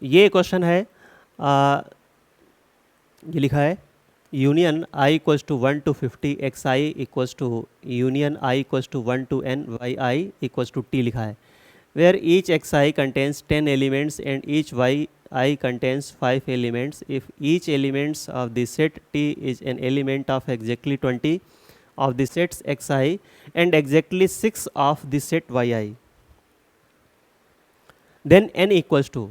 ये क्वेश्चन है, ये लिखा है union I equals to 1 to 50 X I equals to union I equals to 1 to n Y I equals to T लिखा है, where each X I contains 10 elements and each Y I contains 5 elements if each elements of the set T is an element of exactly 20 of the sets xi and exactly 6 of the set yi, then n equals to,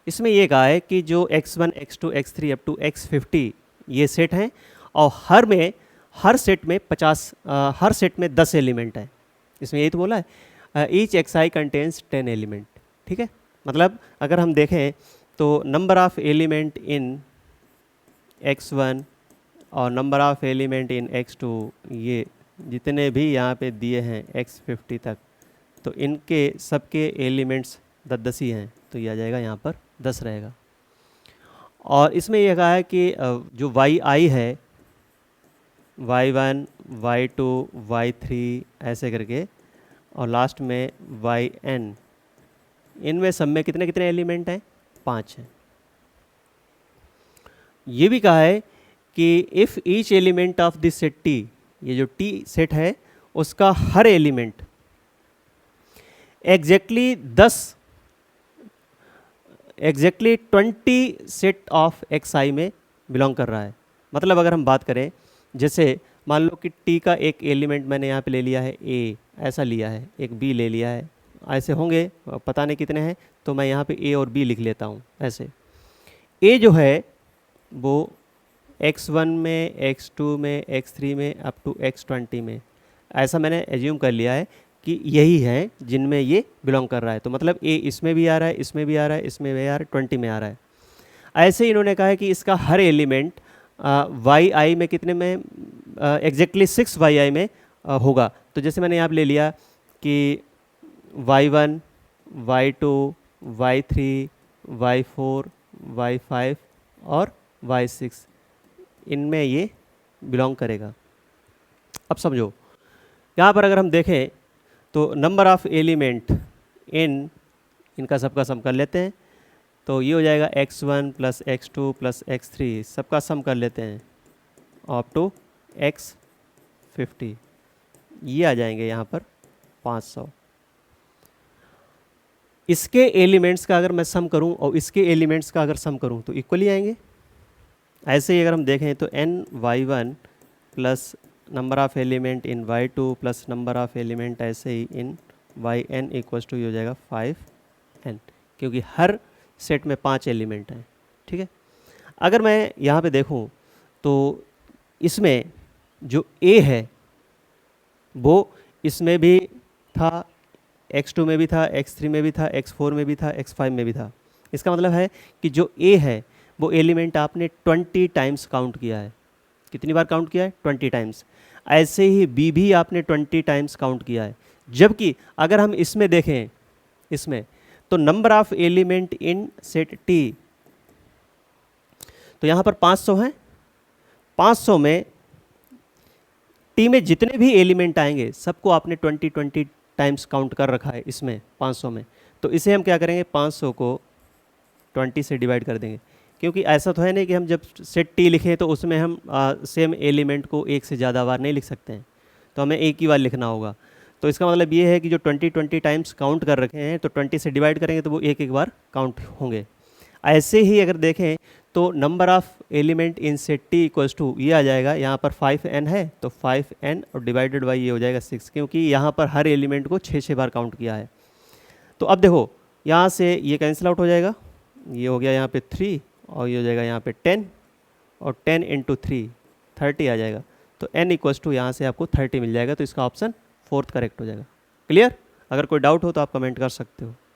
इसमें ये कहा है कि जो x1 x2 x3 up to x50 ये set हैं और हर set में 50 हर सेट में 10 एलिमेंट है। इसमें यही तो बोला है each X I contains 10 element. ठीक है, मतलब अगर हम देखें तो number of element in x1 और number of element in x2, ये जितने भी यहाँ पे दिए हैं x50 तक, तो इनके सबके एलिमेंट्स 10 ही हैं, तो ये आ जाएगा यहाँ पर 10 रहेगा। और इसमें यह कहा है कि जो वाई आई है y1 y2 y3 ऐसे करके और लास्ट में yn, इनमें सब में कितने कितने एलिमेंट हैं? 5 हैं। ये भी कहा है कि if each element of this set T, ये जो टी सेट है उसका हर element exactly 20 set of X I में बिलोंग कर रहा है। मतलब अगर हम बात करें, जैसे मान लो कि टी का एक एलिमेंट मैंने यहाँ पे ले लिया है ए, ऐसा लिया है, एक बी ले लिया है, ऐसे होंगे पता नहीं कितने हैं, तो मैं यहाँ पे ए और बी लिख लेता हूँ। ऐसे ए जो है वो x1 में x2 में x3 में अप टू x20 में, ऐसा मैंने एज्यूम कर लिया है कि यही है जिनमें ये बिलोंग कर रहा है। तो मतलब ए इसमें भी आ रहा है, इसमें भी आ रहा है, इसमें भी आ रहा है, 20 में आ रहा है। ऐसे इन्होंने कहा है कि इसका हर एलिमेंट वाई आई में कितने में, एग्जैक्टली 6 वाई आई में होगा। तो जैसे मैंने यहाँ पे ले लिया कि y1 y2 y3 y4 y5 और y6, इनमें ये बिलोंग करेगा। अब समझो, यहाँ पर अगर हम देखें तो नंबर ऑफ एलिमेंट इनका सबका सम कर लेते हैं, तो ये हो जाएगा x1 plus x2 plus x3, सबका सम कर लेते हैं अप टू x50, ये आ जाएंगे यहाँ पर 500। इसके एलिमेंट्स का अगर मैं सम करूं और इसके एलिमेंट्स का अगर सम करूं तो इक्वली आएंगे। ऐसे ही अगर हम देखें तो n y1 plus number of element in y2 plus number of element ऐसे ही इन yn इक्वल्स टू ये हो जाएगा 5n, क्योंकि हर सेट में 5 एलिमेंट हैं। ठीक है, अगर मैं यहाँ पे देखूँ तो इसमें जो a है वो इसमें भी था, x2 में भी था, x3 में भी था, x4 में भी था, x5 में भी था। इसका मतलब है कि जो a है वो एलिमेंट आपने 20 टाइम्स काउंट किया है। कितनी बार काउंट किया है? 20 टाइम्स। ऐसे ही b भी आपने 20 टाइम्स काउंट किया है। जबकि अगर हम इसमें देखें, इसमें तो number of element in set t, तो यहाँ पर 500 हैं। 500 में t में जितने भी एलिमेंट आएंगे सबको आपने 20 टाइम्स काउंट कर रखा है इसमें 500 में। तो इसे हम क्या करेंगे, 500 को 20 से डिवाइड कर देंगे, क्योंकि ऐसा तो है नहीं कि हम जब सेट टी लिखें तो उसमें हम सेम एलिमेंट को एक से ज़्यादा बार नहीं लिख सकते हैं, तो हमें एक ही बार लिखना होगा। तो इसका मतलब ये है कि जो 20 टाइम्स काउंट कर रखे हैं तो 20 से डिवाइड करेंगे तो वो एक एक बार काउंट होंगे। ऐसे ही अगर देखें तो number of element in set T equals to ये आ जाएगा, यहाँ पर 5n है तो 5n और डिवाइडेड बाई ये हो जाएगा 6, क्योंकि यहाँ पर हर एलिमेंट को 6 बार काउंट किया है। तो अब देखो यहाँ से ये कैंसिल आउट हो जाएगा, ये हो गया यहाँ पे 3 और ये हो जाएगा यहाँ पे 10 और 10 इंटू 3 30 आ जाएगा। तो n इक्वल्स टू यहाँ से आपको 30 मिल जाएगा। तो इसका ऑप्शन 4th करेक्ट हो जाएगा। क्लियर? अगर कोई डाउट हो तो आप कमेंट कर सकते हो।